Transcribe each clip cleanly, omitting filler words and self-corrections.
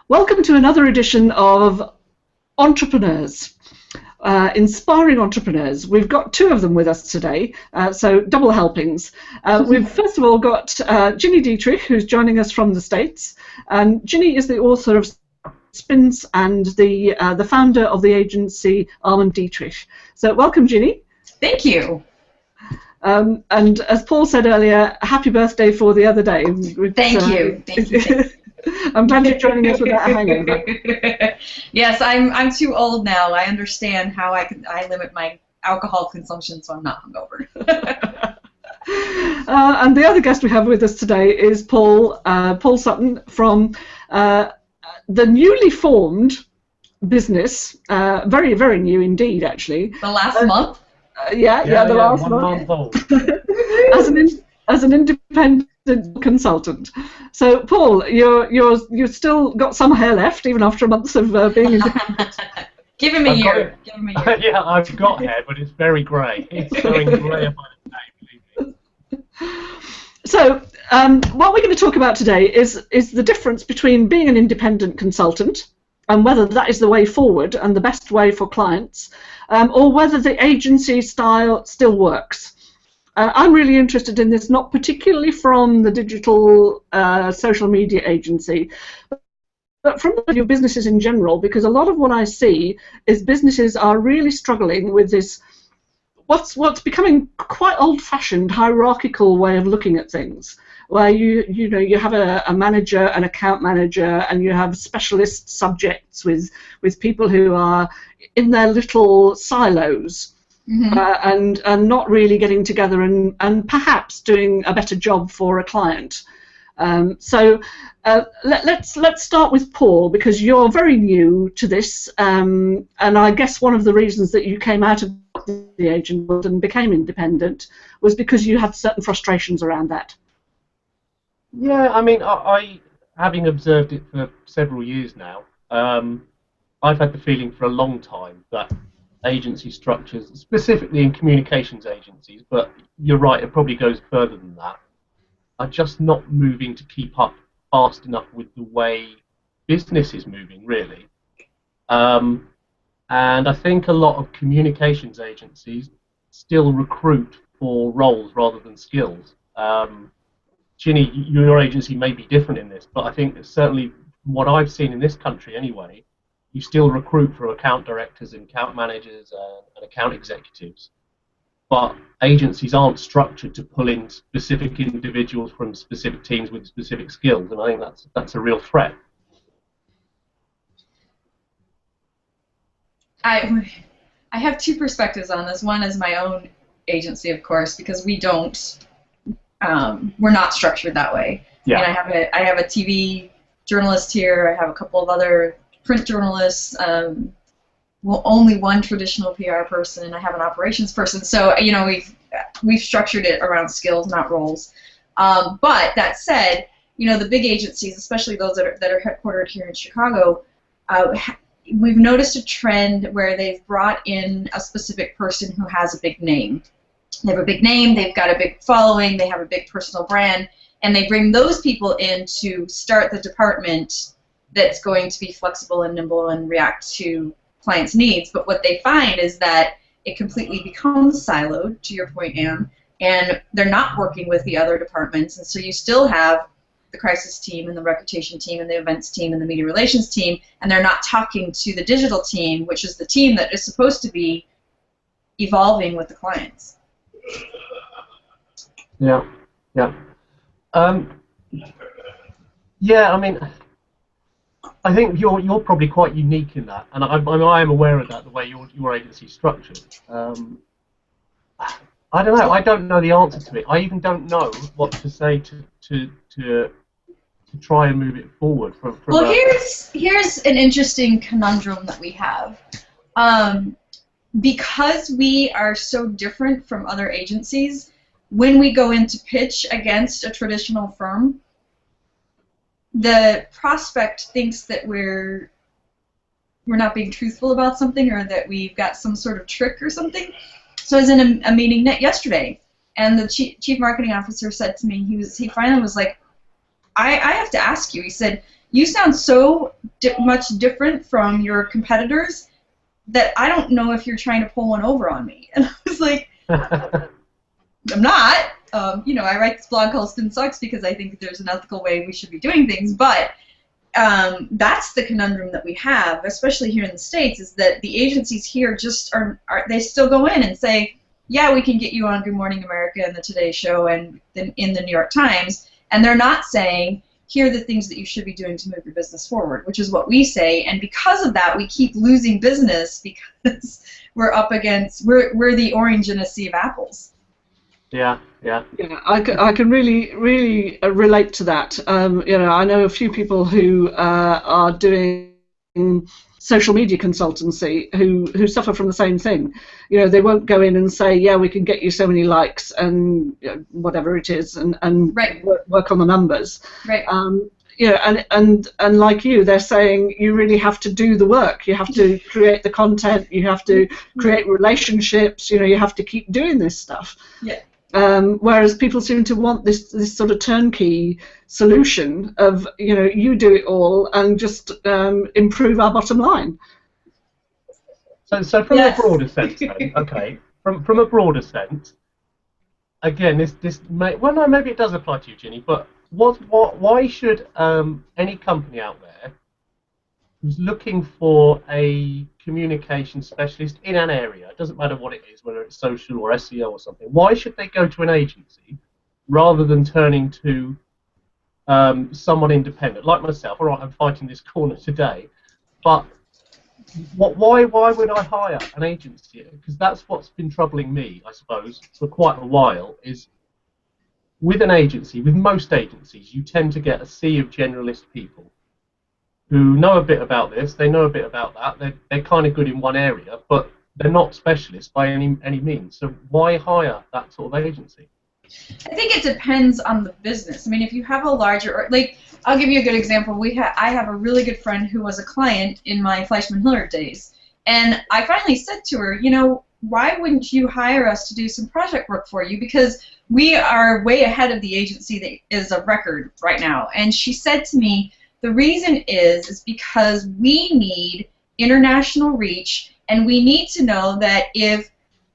Welcome to another edition of Entrepreneurs, Inspiring Entrepreneurs. We've got two of them with us today, so double helpings. We've first of all got Gini Dietrich, who's joining us from the States. And Gini is the author of SpinSucks and the founder of the agency Dietrich. So welcome, Gini. Thank you. And as Paul said earlier, happy birthday for the other day. Thank you. Thank you. I'm glad you're joining us without a hangover. Yes, I'm too old now. I understand how I limit my alcohol consumption so I'm not hungover. And the other guest we have with us today is Paul Sutton from the newly formed business, very, very new indeed, actually. The last month? The last month. as an independent consultant. So, Paul, you've still got some hair left, even after a month of being independent. Give him a year. Yeah, I've got hair, but it's very grey. It's going grey by the day, believe me. So, what we're going to talk about today is the difference between being an independent consultant and whether that is the way forward and the best way for clients, or whether the agency style still works. I'm really interested in this, not particularly from the digital social media agency, but from your businesses in general, because a lot of what I see is businesses are really struggling with this, what's becoming quite old-fashioned hierarchical way of looking at things, where you have a manager, an account manager, and you have specialist subjects with people who are in their little silos. Mm-hmm. And not really getting together and perhaps doing a better job for a client. So let's start with Paul, because you're very new to this, and I guess one of the reasons that you came out of the agent world and became independent was because you had certain frustrations around that. Yeah, I mean, I having observed it for several years now, I've had the feeling for a long time that agency structures, specifically in communications agencies, but you're right, it probably goes further than that, are just not moving to keep up fast enough with the way business is moving, really. And I think a lot of communications agencies still recruit for roles rather than skills. Gini, your agency may be different in this, but I think certainly what I've seen in this country anyway, you still recruit for account directors and account managers and account executives, but agencies aren't structured to pull in specific individuals from specific teams with specific skills, and I think that's a real threat. I have two perspectives on this. One is my own agency, of course, because we don't, we're not structured that way. Yeah. And I have a TV journalist here. I have a couple of other print journalists, only one traditional PR person, and I have an operations person. So we've structured it around skills, not roles. But that said, the big agencies, especially those that are headquartered here in Chicago, we've noticed a trend where they've brought in a specific person who has a big name. They have a big name, they've got a big following, they have a big personal brand, and they bring those people in to start the department that's going to be flexible and nimble and react to clients' needs. But what they find is that it completely becomes siloed, to your point, Anne, and they're not working with the other departments. And so you still have the crisis team and the reputation team and the events team and the media relations team, and they're not talking to the digital team, which is the team that is supposed to be evolving with the clients. Yeah. Yeah, I mean, I think you're probably quite unique in that, and I am aware of that, the way your agency is structured. I don't know. I don't know the answer to it. I even don't know what to say to try and move it forward. Well, here's an interesting conundrum that we have. Because we are so different from other agencies, when we go into pitch against a traditional firm, the prospect thinks that we're not being truthful about something, or that we've got some sort of trick or something. So I was in a meeting yesterday, and the chief marketing officer said to me, he finally was like, I have to ask you. He said, you sound so much different from your competitors that I don't know if you're trying to pull one over on me. And I was like, I'm not. You know, I write this blog called SpinSucks because I think there's an ethical way we should be doing things, but that's the conundrum that we have, especially here in the States, is that the agencies here just they still go in and say, yeah, we can get you on Good Morning America and the Today Show and in the New York Times, and they're not saying, here are the things that you should be doing to move your business forward, which is what we say, and because of that, we keep losing business because we're up against, we're the orange in a sea of apples. Yeah. Yeah, I can really relate to that. You know, I know a few people who are doing social media consultancy who suffer from the same thing. You know, they won't go in and say, yeah, we can get you so many likes and you know, whatever it is, and right. work on the numbers. Right. You know, and like you, they're saying you really have to do the work. You have to create the content. You have to create relationships. You know, you have to keep doing this stuff. Yeah. Whereas people seem to want this sort of turnkey solution of, you know, you do it all and just improve our bottom line. So from a broader sense, then, okay, from a broader sense, again, this may, well, no, maybe it does apply to you, Gini, but why should any company out there who's looking for a communication specialist in an area, it doesn't matter what it is, whether it's social or SEO or something, why should they go to an agency rather than turning to someone independent, like myself? All right, I'm fighting this corner today, but why would I hire an agency? Because that's what's been troubling me, I suppose, for quite a while, is with an agency, with most agencies, you tend to get a sea of generalist people who know a bit about this, they know a bit about that, they're kind of good in one area, but they're not specialists by any means. So why hire that sort of agency? I think it depends on the business. I mean, if you have a larger, like, I'll give you a good example. I have a really good friend who was a client in my Fleischmann-Hillard days, and I finally said to her, you know, why wouldn't you hire us to do some project work for you? Because we are way ahead of the agency that is of record right now. And she said to me, the reason is because we need international reach, and we need to know that if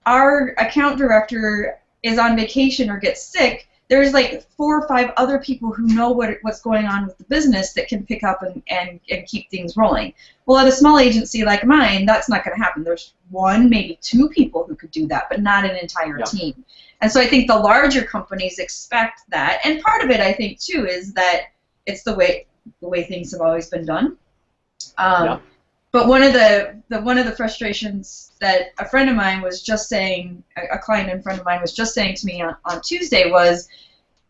our account director is on vacation or gets sick, there's like 4 or 5 other people who know what's going on with the business that can pick up and keep things rolling. Well, at a small agency like mine, that's not going to happen. There's 1, maybe 2 people who could do that, but not an entire team. And so I think the larger companies expect that, and part of it, I think, too, is that it's the way things have always been done. But one of the frustrations that a friend of mine was just saying, a client and friend of mine was just saying to me on Tuesday, was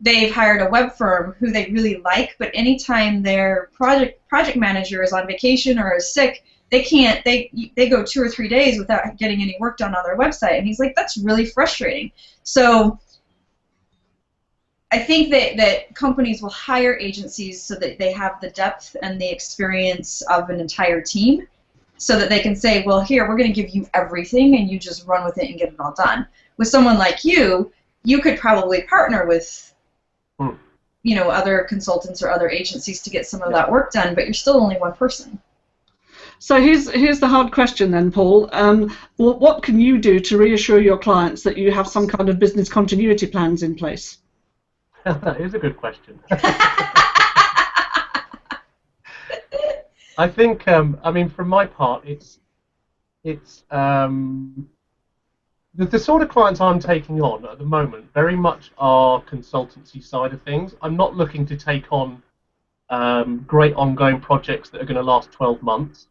they've hired a web firm who they really like, but anytime their project manager is on vacation or is sick, they go 2 or 3 days without getting any work done on their website. And he's like, that's really frustrating. So I think that companies will hire agencies so that they have the depth and the experience of an entire team, so that they can say, well, here, we're going to give you everything, and you just run with it and get it all done. With someone like you could probably partner with, you know, other consultants or other agencies to get some of that work done, but you're still only one person. So here's the hard question then, Paul. What can you do to reassure your clients that you have some kind of business continuity plans in place? That is a good question. I think, I mean, from my part, it's the sort of clients I'm taking on at the moment very much are consultancy side of things. I'm not looking to take on great ongoing projects that are going to last 12 months.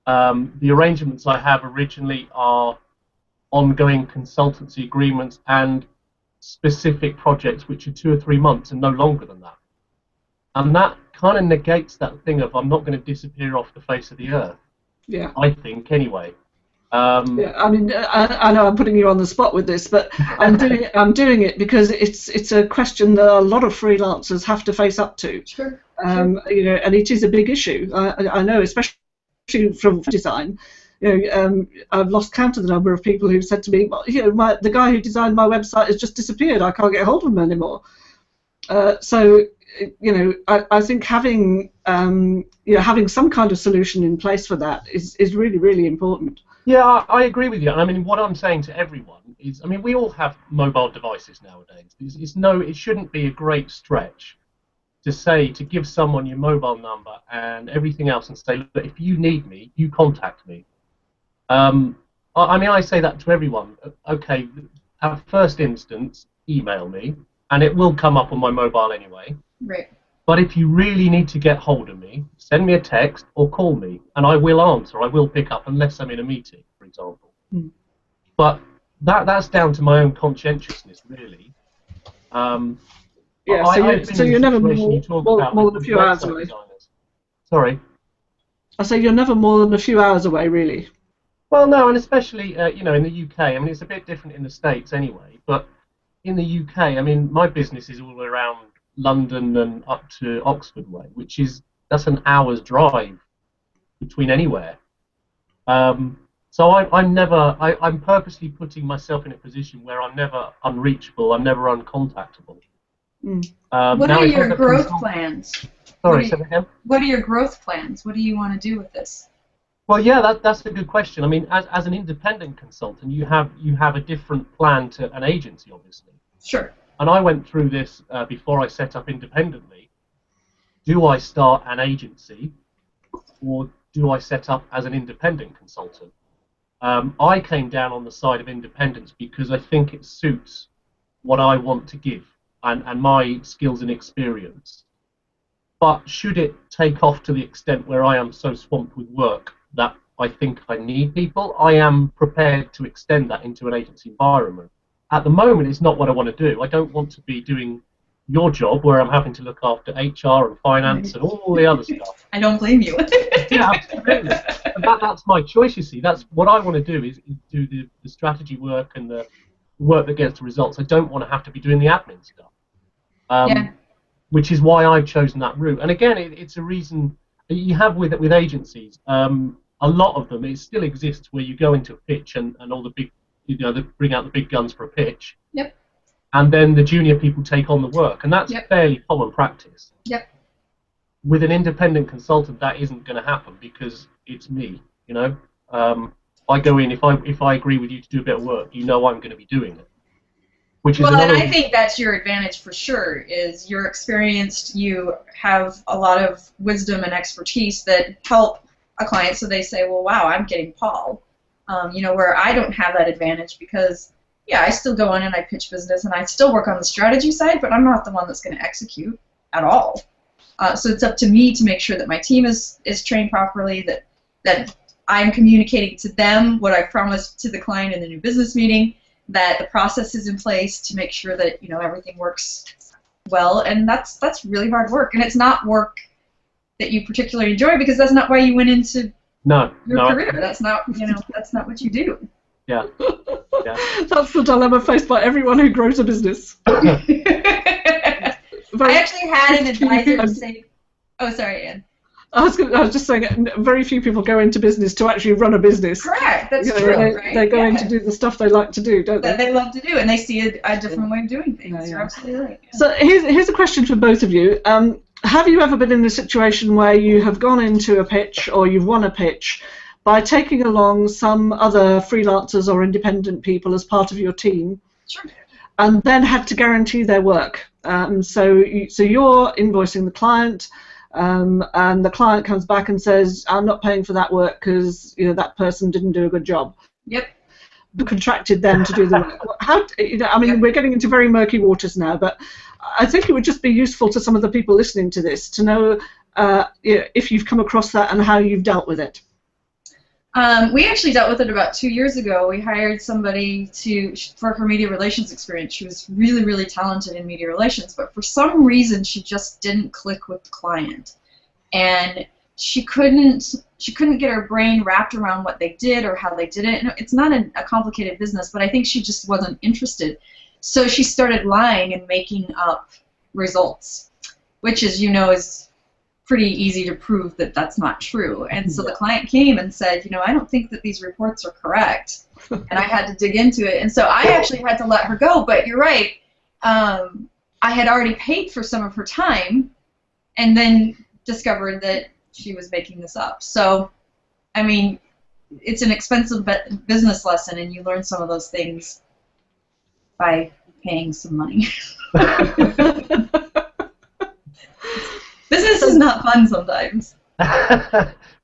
The arrangements I have originally are ongoing consultancy agreements and specific projects which are 2 or 3 months and no longer than that. And that kind of negates that thing of I'm not going to disappear off the face of the earth. Yeah. I think, anyway. Yeah, I mean, I know I'm putting you on the spot with this, but I'm doing it because it's a question that a lot of freelancers have to face up to. Sure. You know, and it is a big issue. I know, especially from design. You know, I've lost count of the number of people who've said to me, well, you know, the guy who designed my website has just disappeared. I can't get hold of him anymore. So I think having having some kind of solution in place for that is really, really important. Yeah, I agree with you. I mean, what I'm saying to everyone is, I mean, we all have mobile devices nowadays. It shouldn't be a great stretch to give someone your mobile number and everything else and say, look, if you need me, you contact me. I mean, I say that to everyone. Okay, at first instance, email me, and it will come up on my mobile anyway. Right. But if you really need to get hold of me, send me a text or call me, and I will answer. I will pick up unless I'm in a meeting, for example. Mm. But that's down to my own conscientiousness, really. Yeah, so you're never more than a few hours away. Designers. Sorry? I say you're never more than a few hours away, really. Well, no, and especially, in the UK, I mean, it's a bit different in the States anyway, but in the UK, I mean, my business is all around London and up to Oxford way, that's an hour's drive between anywhere. So I'm purposely putting myself in a position where I'm never unreachable, I'm never uncontactable. Mm. What are your growth plans? Sorry, say that again? What are your growth plans? What do you want to do with this? Well, yeah, that's a good question. I mean, as an independent consultant, you have a different plan to an agency, obviously. Sure. And I went through this before I set up independently. Do I start an agency, or do I set up as an independent consultant? I came down on the side of independence because I think it suits what I want to give and my skills and experience. But should it take off to the extent where I am so swamped with work that I think I need people, I am prepared to extend that into an agency environment. At the moment, it's not what I want to do. I don't want to be doing your job where I'm having to look after HR and finance and all the other stuff. I don't blame you. Yeah, absolutely. And that's my choice, you see. That's what I want to do is do the strategy work and the work that gets the results. I don't want to have to be doing the admin stuff. Which is why I've chosen that route. And again, it's a reason you have with agencies. A lot of them, it still exists where you go into a pitch and all the big, they bring out the big guns for a pitch. Yep. And then the junior people take on the work, and that's fairly common practice. Yep. With an independent consultant, that isn't going to happen because it's me. I go in, if I agree with you to do a bit of work, I'm going to be doing it. Which is and I think that's your advantage for sure. Is you're experienced, you have a lot of wisdom and expertise that help a client, so they say, well, wow, I'm getting Paul. Where I don't have that advantage because, I still go in and I pitch business and I still work on the strategy side, but I'm not the one that's going to execute at all. So it's up to me to make sure that my team is trained properly, that I'm communicating to them what I promised to the client in the new business meeting, that the process is in place to make sure that everything works well, and that's really hard work, and it's not work that you particularly enjoy because that's not why you went into your career. That's not that's not what you do. Yeah. That's the dilemma faced by everyone who grows a business. I actually had an advisor say, "Oh, sorry, Ann." I was just saying, very few people go into business to actually run a business. Correct, that's true. Right? They go in to do the stuff they like to do, don't they? That they love to do, and they see a different way of doing things. You're absolutely right. Yeah. So here's a question for both of you. Have you ever been in a situation where you have gone into a pitch or you've won a pitch by taking along some other freelancers or independent people as part of your team, sure, and then had to guarantee their work? So you're invoicing the client, and the client comes back and says, I'm not paying for that work because that person didn't do a good job. Yep. Contracted them to do the work. We're getting into very murky waters now, but I think it would just be useful to some of the people listening to this to know if you've come across that and how you've dealt with it. We actually dealt with it about 2 years ago. We hired somebody for her media relations experience. She was really, really talented in media relations, but for some reason she just didn't click with the client, and she couldn't get her brain wrapped around what they did or how they did it. It's not a complicated business, but I think she just wasn't interested. So she started lying and making up results, which, as you know, is pretty easy to prove that that's not true. And so the client came and said, I don't think that these reports are correct. And I had to dig into it. And so I actually had to let her go. But you're right. I had already paid for some of her time, and then discovered that she was making this up. So, I mean, it's an expensive business lesson, and you learn some of those things by paying some money. Business is not fun sometimes.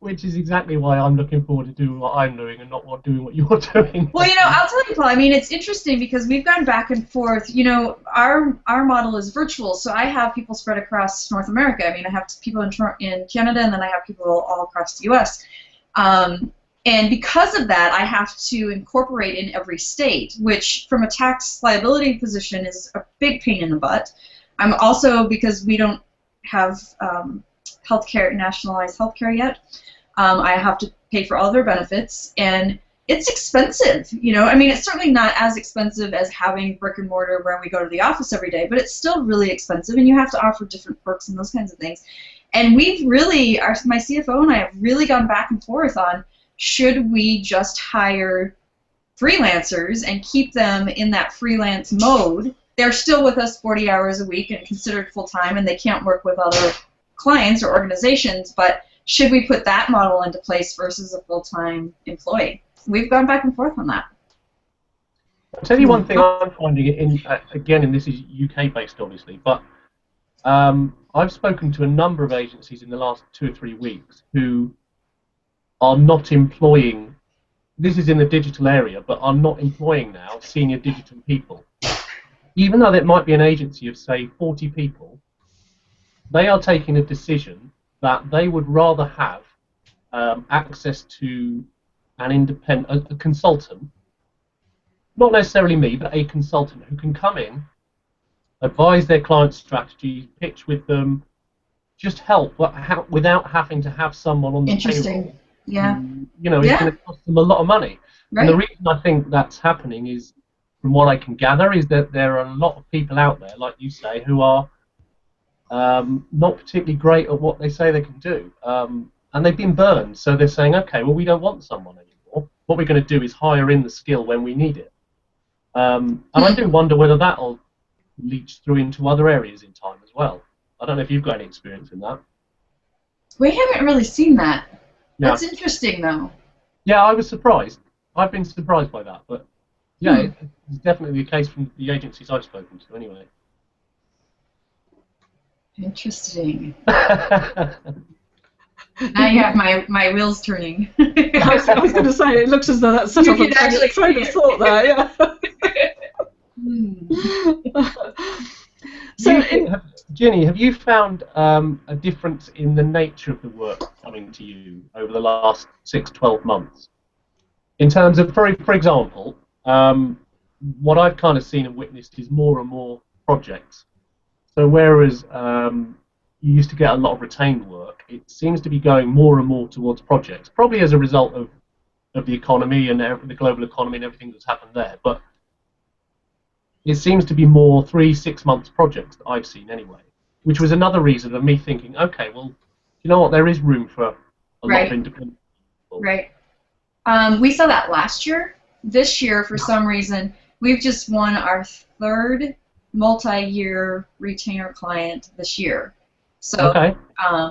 Which is exactly why I'm looking forward to doing what I'm doing and not doing what you're doing. Well, I'll tell you, Paul, I mean, it's interesting because we've gone back and forth. Our model is virtual, so I have people spread across North America. I mean, I have people in Canada, and then I have people all across the U.S. And because of that, I have to incorporate in every state, which from a tax liability position is a big pain in the butt. I'm also, because we don't have nationalized healthcare yet, I have to pay for all their benefits, and it's expensive. I mean, it's certainly not as expensive as having brick and mortar where we go to the office every day, but it's still really expensive, and you have to offer different perks and those kinds of things. And we've really, my CFO and I have really gone back and forth on, should we just hire freelancers and keep them in that freelance mode? They're still with us 40 hours a week and considered full-time, and they can't work with other clients or organizations, but should we put that model into place versus a full-time employee? We've gone back and forth on that. I'll tell you one thing I'm finding, again, and this is UK-based, obviously, but I've spoken to a number of agencies in the last 2 or 3 weeks who are not employing, this is in the digital area, but are not employing now senior digital people. Even though it might be an agency of, say, 40 people, they are taking a decision that they would rather have access to an independent, a consultant, not necessarily me, but a consultant who can come in, advise their clients' strategies, pitch with them, just help without having to have someone on the payroll. Yeah. It's going to cost them a lot of money. Right. And the reason I think that's happening is, from what I can gather, is that there are a lot of people out there, like you say, who are not particularly great at what they say they can do. And they've been burned, so they're saying, okay, well, we don't want someone anymore. What we're going to do is hire in the skill when we need it. And I do wonder whether that'll leach through into other areas in time as well. I don't know if you've got any experience in that. We haven't really seen that. Yeah. That's interesting, though. Yeah, I was surprised. I've been surprised by that, but yeah, it's definitely the case from the agencies I've spoken to, anyway. Interesting. Now you have my wheels turning. I was going to say, it looks as though that's such a train of thought there. Yeah. So, Gini, have you found a difference in the nature of the work coming to you over the last 6-12 months? In terms of, for example, what I've kind of seen and witnessed is more and more projects. So whereas you used to get a lot of retained work, it seems to be going more and more towards projects, probably as a result of the economy and the global economy and everything that's happened there. But it seems to be more 3-6 months projects that I've seen anyway, which was another reason of me thinking, okay, well, you know what, there is room for a lot of independent people. Right. We saw that last year. This year, for some reason, we've just won our 3rd multi-year retainer client this year. So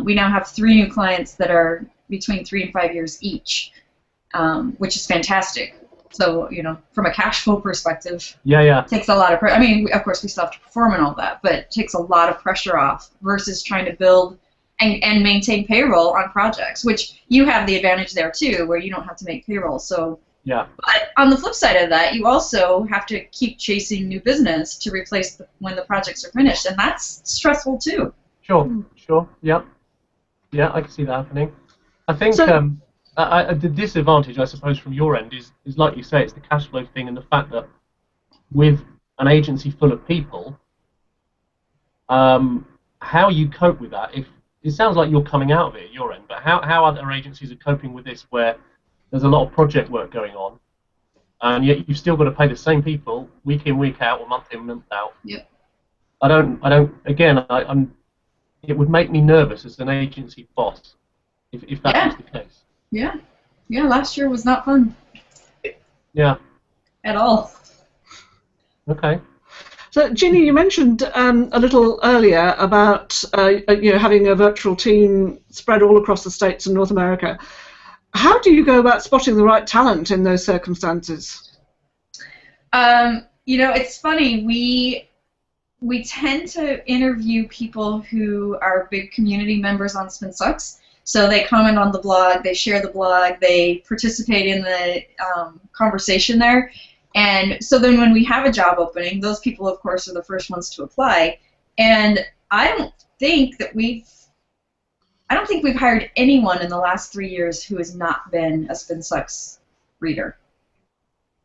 we now have 3 new clients that are between 3 and 5 years each, which is fantastic. So, from a cash flow perspective, it takes a lot of pressure. I mean, of course, we still have to perform and all that, but it takes a lot of pressure off versus trying to build and maintain payroll on projects, which you have the advantage there, too, where you don't have to make payroll. So, but on the flip side of that, you also have to keep chasing new business to replace when the projects are finished, and that's stressful, too. Sure, yeah, I can see that happening. I think the disadvantage, I suppose, from your end is like you say, it's the cash flow thing and the fact that with an agency full of people, how you cope with that. If it sounds like you're coming out of it at your end, but how other agencies are coping with this, where there's a lot of project work going on, and yet you've still got to pay the same people week in, week out, or month in, month out. Yep. I don't. Again, it would make me nervous as an agency boss if that was the case. Yeah, last year was not fun. Yeah. At all. Okay. So, Gini, you mentioned a little earlier about having a virtual team spread all across the States and North America. How do you go about spotting the right talent in those circumstances? It's funny. We tend to interview people who are big community members on SpinSucks. So they comment on the blog, they share the blog, they participate in the conversation there. And so then when we have a job opening, those people, of course, are the first ones to apply. And I don't think we've hired anyone in the last 3 years who has not been a SpinSucks reader.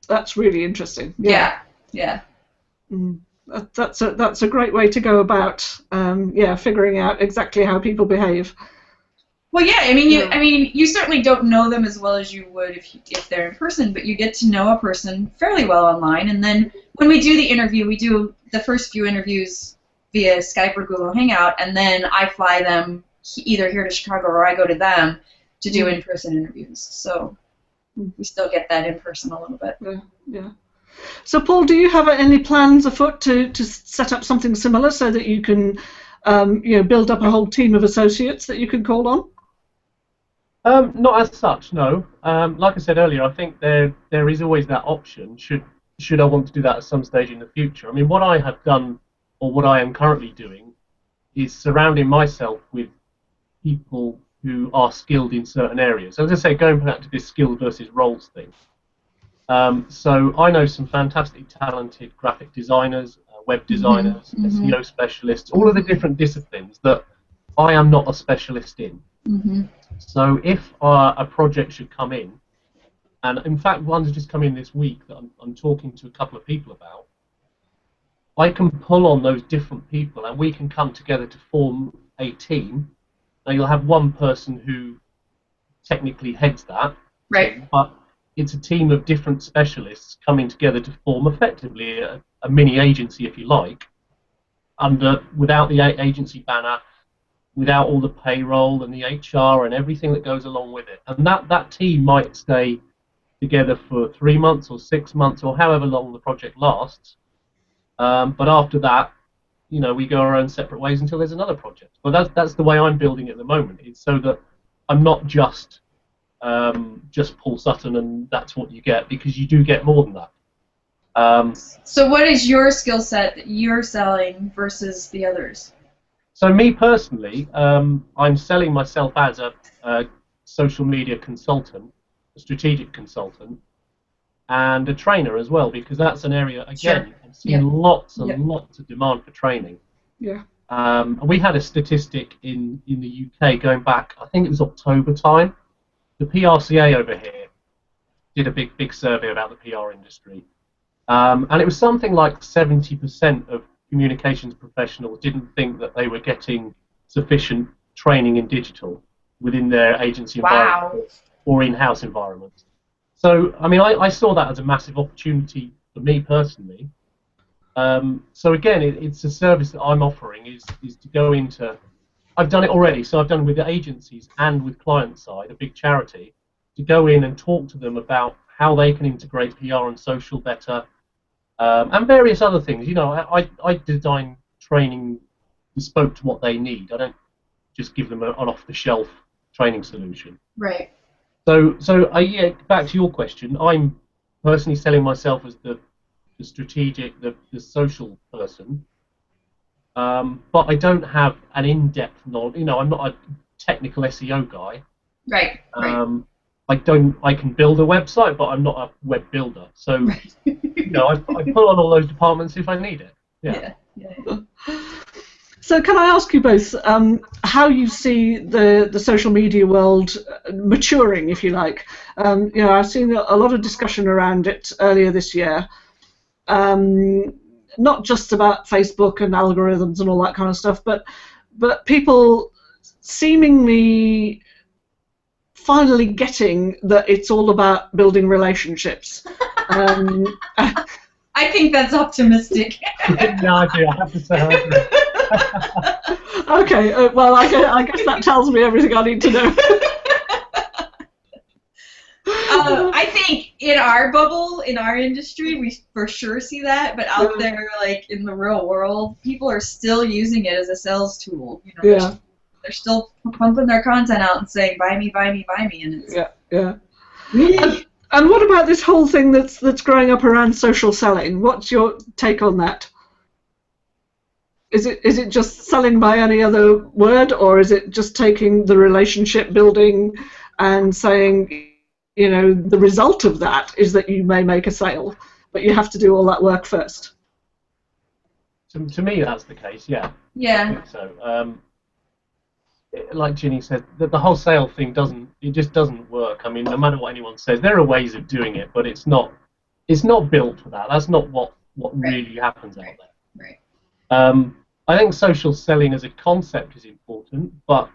That's really interesting. Yeah. That's a great way to go about figuring out exactly how people behave. Well, yeah, I mean, you certainly don't know them as well as you would if they're in person, but you get to know a person fairly well online. And then when we do the interview, we do the first few interviews via Skype or Google Hangout, and then I fly them either here to Chicago or I go to them to do in-person interviews. So we still get that in person a little bit. Yeah. So, Paul, do you have any plans afoot to set up something similar so that you can build up a whole team of associates that you can call on? Not as such, no. Like I said earlier, I think there is always that option should I want to do that at some stage in the future. I mean, what I have done, or what I am currently doing, is surrounding myself with people who are skilled in certain areas. As I say, going back to this skills versus roles thing. So I know some fantastic, talented graphic designers, web designers, SEO specialists, all of the different disciplines that I am not a specialist in. So if a project should come in, and in fact one's just come in this week that I'm talking to a couple of people about, I can pull on those different people and we can come together to form a team. Now you'll have one person who technically heads that, right? But it's a team of different specialists coming together to form effectively a mini agency, if you like, without the agency banner, without all the payroll and the HR and everything that goes along with it. And that team might stay together for 3 months or 6 months or however long the project lasts. But after that, we go our own separate ways until there's another project. But that's the way I'm building it at the moment. It's so that I'm not just Paul Sutton and that's what you get, because you do get more than that. So what is your skill set that you're selling versus the others? So me personally, I'm selling myself as a social media consultant, a strategic consultant, and a trainer as well, because that's an area, again, I'm seeing lots and lots of demand for training. Yeah. We had a statistic in the UK going back, I think it was October time. The PRCA over here did a big survey about the PR industry, and it was something like 70% of communications professionals didn't think that they were getting sufficient training in digital within their agency environment or in-house environment. So, I mean, I saw that as a massive opportunity for me personally. So again, it's a service that I'm offering is to go into. I've done it already, so I've done it with the agencies and with client side, a big charity, to go in and talk to them about how they can integrate PR and social better, and various other things. I design training bespoke to what they need. I don't just give them an off-the-shelf training solution. Right. So back to your question, I'm personally selling myself as the strategic, the social person. But I don't have an in-depth knowledge. I'm not a technical SEO guy. Right. I can build a website, but I'm not a web builder. So, I pull on all those departments if I need it. Yeah. So can I ask you both how you see the social media world maturing, if you like? I've seen a lot of discussion around it earlier this year. Not just about Facebook and algorithms and all that kind of stuff, but people seemingly finally getting that it's all about building relationships. I think that's optimistic. No, I do. I have to say I agree. Okay, well, I guess that tells me everything I need to know. I think in our bubble, in our industry, we for sure see that, but out there, like in the real world, people are still using it as a sales tool. You know, they're still pumping their content out and saying, "Buy me, buy me, buy me," and it's really. And what about this whole thing that's growing up around social selling? What's your take on that? Is it just selling by any other word, or is it just taking the relationship building and saying, you know, the result of that is that you may make a sale, but you have to do all that work first? To me, that's the case. Yeah. Yeah. I think so. Like Ginny said, the whole sale thing just doesn't work. I mean, no matter what anyone says, there are ways of doing it, but it's not built for that. That's not what really happens out there. Right. I think social selling as a concept is important, but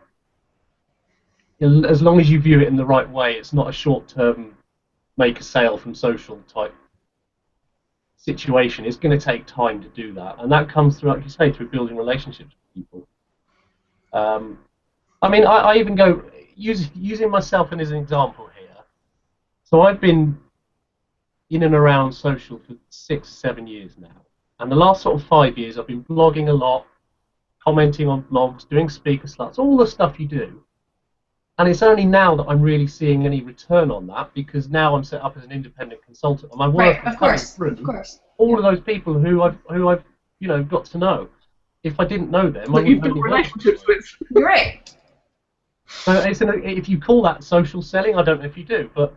as long as you view it in the right way, it's not a short-term make a sale from social type situation. It's going to take time to do that, and that comes through, like you say, through building relationships with people. I mean, I even go using myself as an example here. So I've been in and around social for 6-7 years now, and the last sort of 5 years I've been blogging a lot, commenting on blogs, doing speaker slots, all the stuff you do. And it's only now that I'm really seeing any return on that, because now I'm set up as an independent consultant, and my work is coming through all of those people who I've you know got to know. If I didn't know them, I wouldn't have any relationships with. You're right. So if you call that social selling, I don't know if you do, but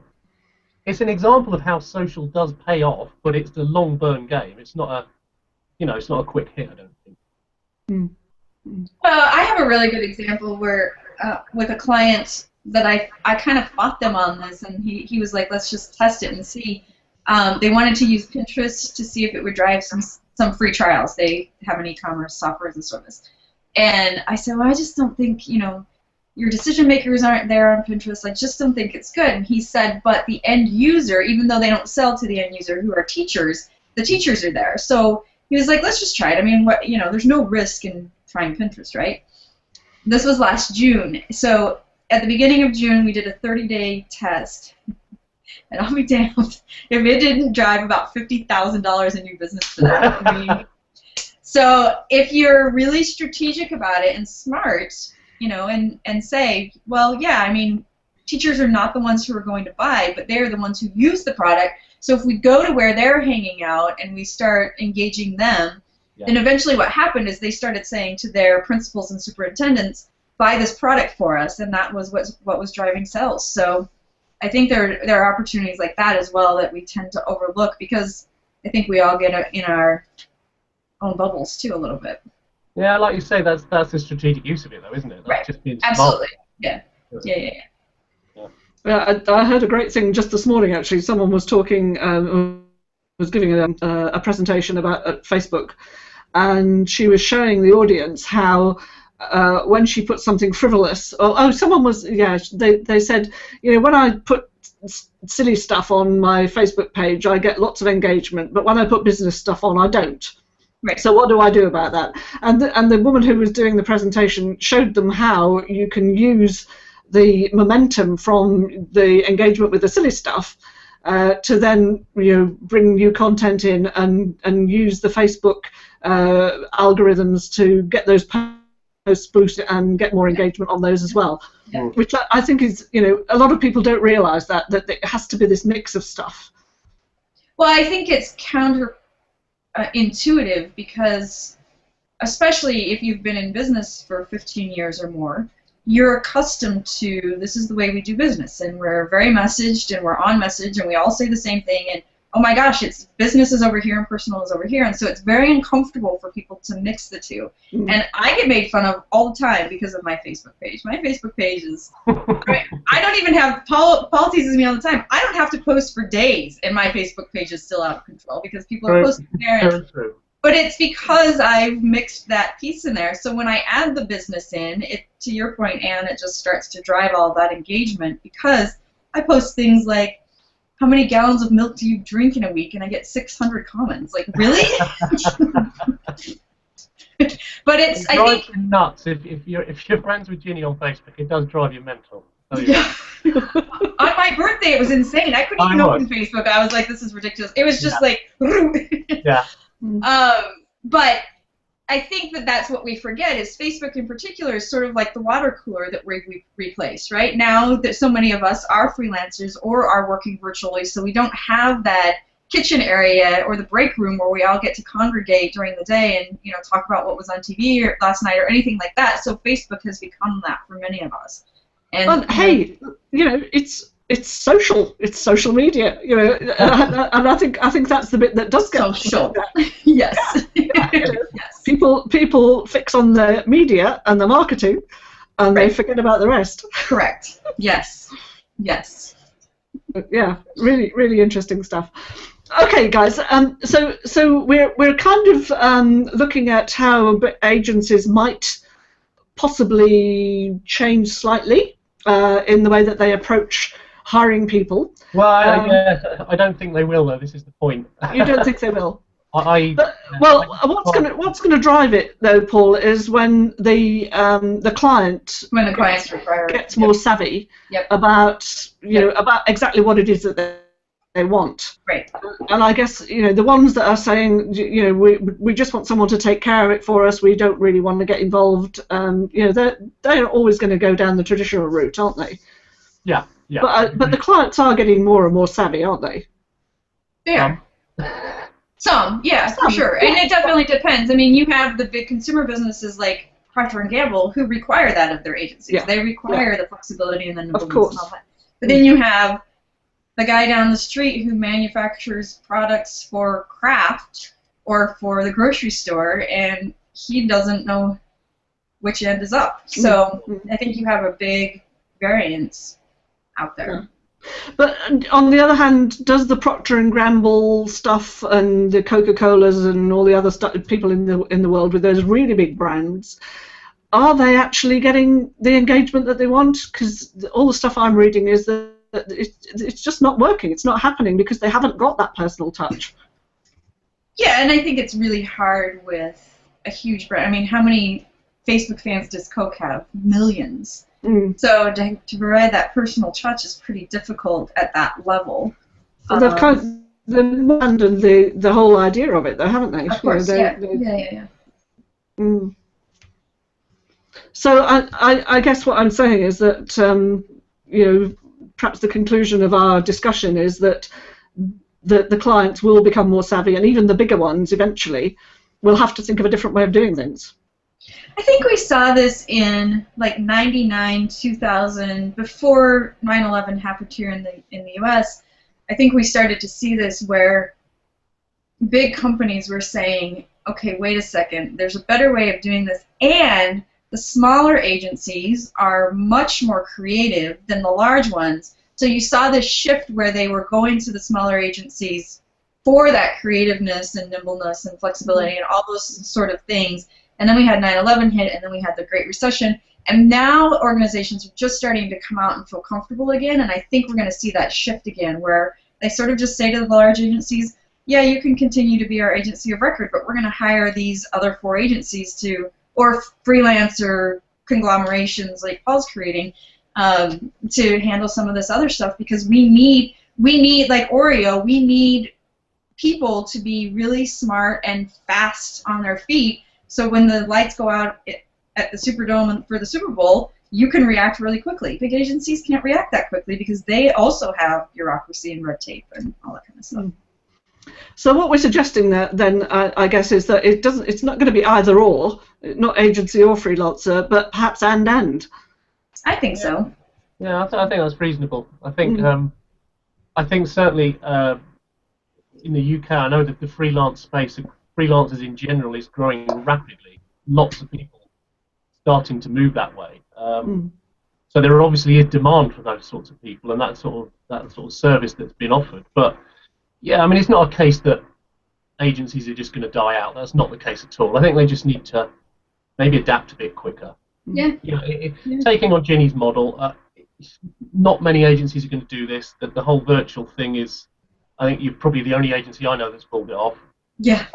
it's an example of how social does pay off, but it's the long burn game. It's not a quick hit, I don't think. Well, I have a really good example where with a client that I kind of fought them on this, and he was like, let's just test it and see. They wanted to use Pinterest to see if it would drive some free trials. They have an e-commerce software as a service. And I said, well, I just don't think, you know, your decision makers aren't there on Pinterest. I just don't think it's good. And he said, but the end user, even though they don't sell to the end user who are teachers, the teachers are there. So he was like, let's just try it. I mean, there's no risk in trying Pinterest, right? This was last June. So at the beginning of June, we did a 30-day test. And I'll be damned if it didn't drive about $50,000 in new business for that. I mean, so if you're really strategic about it and smart, you know, and say, well, yeah, I mean, teachers are not the ones who are going to buy, but they're the ones who use the product. So if we go to where they're hanging out and we start engaging them, then eventually what happened is they started saying to their principals and superintendents, buy this product for us, and that was what was driving sales. So I think there are opportunities like that as well that we tend to overlook, because I think we all get in our own bubbles too a little bit. Yeah, like you say, that's the strategic use of it, though, isn't it? That's right. Just being absolutely. smart. Yeah. Yeah, I heard a great thing just this morning. Actually, someone was talking, was giving a presentation about Facebook, and she was showing the audience how when she put something frivolous, someone was, they said, you know, when I put silly stuff on my Facebook page, I get lots of engagement, but when I put business stuff on, I don't. Right. So what do I do about that? And the woman who was doing the presentation showed them how you can use the momentum from the engagement with the silly stuff to then, you know, bring new content in and use the Facebook algorithms to get those posts boosted and get more engagement on those as well. Yeah. Which I think is, you know, a lot of people don't realise that it has to be this mix of stuff. Well, I think it's intuitive, because especially if you've been in business for 15 years or more, you're accustomed to, this is the way we do business, and we're very messaged, and we're on message, and we all say the same thing, and oh my gosh, it's business is over here and personal is over here, and so it's very uncomfortable for people to mix the two. Mm-hmm. And I get made fun of all the time because of my Facebook page. My Facebook page is, I don't even have, Paul teases me all the time, I don't have to post for days, and my Facebook page is still out of control because people are posting there. But it's because I've mixed that piece in there. So when I add the business in, to your point, Anne, it just starts to drive all that engagement, because I post things like, how many gallons of milk do you drink in a week? And I get 600 comments. Like, really? But it drives you nuts. If you're friends with Gini on Facebook, it does drive you mental. Oh, yeah. On my birthday, it was insane. I couldn't even open Facebook. I was like, this is ridiculous. It was just like, yeah. But I think that that's what we forget is Facebook in particular is sort of like the water cooler that we replace, right? Now that so many of us are freelancers or are working virtually, so we don't have that kitchen area or the break room where we all get to congregate during the day and, you know, talk about what was on TV or last night or anything like that. So Facebook has become that for many of us. And well, hey, you know, it's social. It's social media, you know, and I think that's the bit that does get social. Yes. Yeah, you know, yes. People fix on the media and the marketing, and they forget about the rest. Correct. Yes. Yes. Yeah, really interesting stuff. Okay, guys. So we're kind of looking at how agencies might possibly change slightly in the way that they approach hiring people. Well, yeah, I don't think they will, though. This is the point. You don't think they will? What's what's going to drive it, though, Paul, is when the client gets more savvy about about exactly what it is that they want. Right. And I guess, you know, the ones that are saying, you know, we just want someone to take care of it for us, we don't really want to get involved, you know, they're always going to go down the traditional route, aren't they? Yeah, yeah. But the clients are getting more and more savvy, aren't they? Yeah. Some, for sure. And it definitely depends. I mean, you have the big consumer businesses like Procter & Gamble who require that of their agencies. Yeah. They require the flexibility and the nimbleness and all that. But then you have the guy down the street who manufactures products for craft or for the grocery store, and he doesn't know which end is up. So I think you have a big variance out there. Yeah. But on the other hand, does the Procter & Gamble stuff and the Coca-Colas and all the other people in the world with those really big brands, are they actually getting the engagement that they want? Because all the stuff I'm reading is that it's just not working. It's not happening because they haven't got that personal touch. Yeah, and I think it's really hard with a huge brand. I mean, how many Facebook fans does Coke have? Millions. So to provide that personal touch is pretty difficult at that level. Well, they've kind of abandoned the whole idea of it, though, haven't they? Of course, yeah. So I guess what I'm saying is that you know, perhaps the conclusion of our discussion is that the clients will become more savvy, and even the bigger ones eventually will have to think of a different way of doing things. I think we saw this in like 99, 2000, before 9/11 happened here in the U.S. I think we started to see this where big companies were saying, okay, wait a second, there's a better way of doing this, and the smaller agencies are much more creative than the large ones. So you saw this shift where they were going to the smaller agencies for that creativeness and nimbleness and flexibility and all those sort of things. And then we had 9/11 hit, and then we had the Great Recession. And now organizations are just starting to come out and feel comfortable again, and I think we're going to see that shift again, where they sort of just say to the large agencies, yeah, you can continue to be our agency of record, but we're going to hire these other 4 agencies or freelancer conglomerations like Paul's creating, to handle some of this other stuff, because we need like Oreo, we need people to be really smart and fast on their feet. So when the lights go out at the Superdome for the Super Bowl, you can react really quickly. Big agencies can't react that quickly because they also have bureaucracy and red tape and all that kind of stuff. So what we're suggesting then, I guess, is that it's not going to be either or, not agency or freelancer, but perhaps and. I think so. Yeah, I think that's reasonable. I think certainly in the UK, I know that the freelance space, freelancers in general, is growing rapidly. Lots of people starting to move that way. So there obviously is demand for those sorts of people and that sort of service that's been offered. But yeah, I mean, it's not a case that agencies are just going to die out. That's not the case at all. I think they just need to maybe adapt a bit quicker. Yeah. You know, taking on Gini's model, not many agencies are going to do this. The whole virtual thing is, I think you're probably the only agency I know that's pulled it off. Yeah.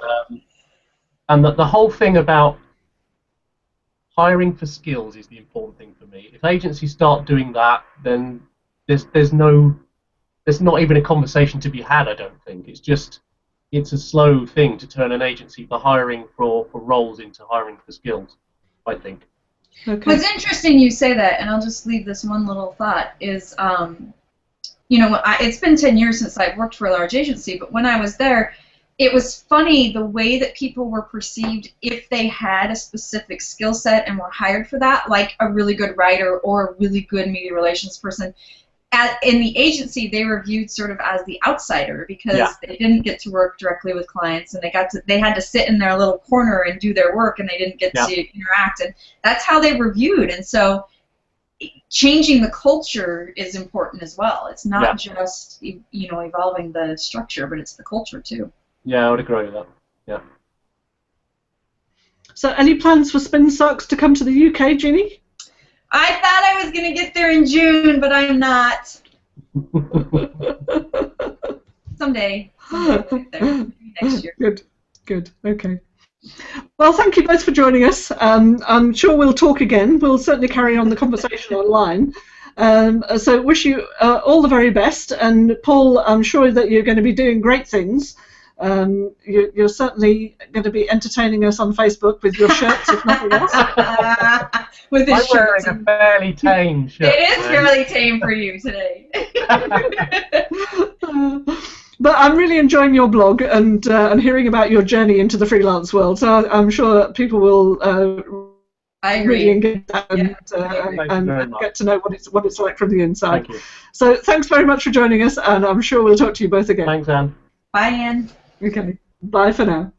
And the whole thing about hiring for skills is the important thing for me. If agencies start doing that, then there's not even a conversation to be had. I don't think it's a slow thing to turn an agency for hiring for roles into hiring for skills, I think. Okay. What's interesting you say that, and I'll just leave this one little thought, is, it's been 10 years since I've worked for a large agency, but when I was there, it was funny the way that people were perceived if they had a specific skill set and were hired for that, like a really good writer or a really good media relations person. In the agency, they were viewed sort of as the outsider because they didn't get to work directly with clients, and they had to sit in their little corner and do their work, and they didn't get to interact, and that's how they were viewed. And so, changing the culture is important as well. It's not just evolving the structure, but it's the culture too. Yeah, I would agree with that. Yeah. So, any plans for SpinSucks to come to the UK, Gini? I thought I was going to get there in June, but I'm not. Someday. I'll get there. Maybe next year. Good. Okay. Well, thank you both for joining us. I'm sure we'll talk again. We'll certainly carry on the conversation online. So wish you all the very best. And Paul, I'm sure that you're going to be doing great things. You're certainly going to be entertaining us on Facebook with your shirts, if nothing else. With his I'm wearing a fairly tame shirt. It is fairly tame for you today. But I'm really enjoying your blog and hearing about your journey into the freelance world. So I'm sure that people will really engage that and get to know what it's like from the inside. Thank you. So thanks very much for joining us, and I'm sure we'll talk to you both again. Thanks, Anne. Bye, Anne. Okay. Bye for now.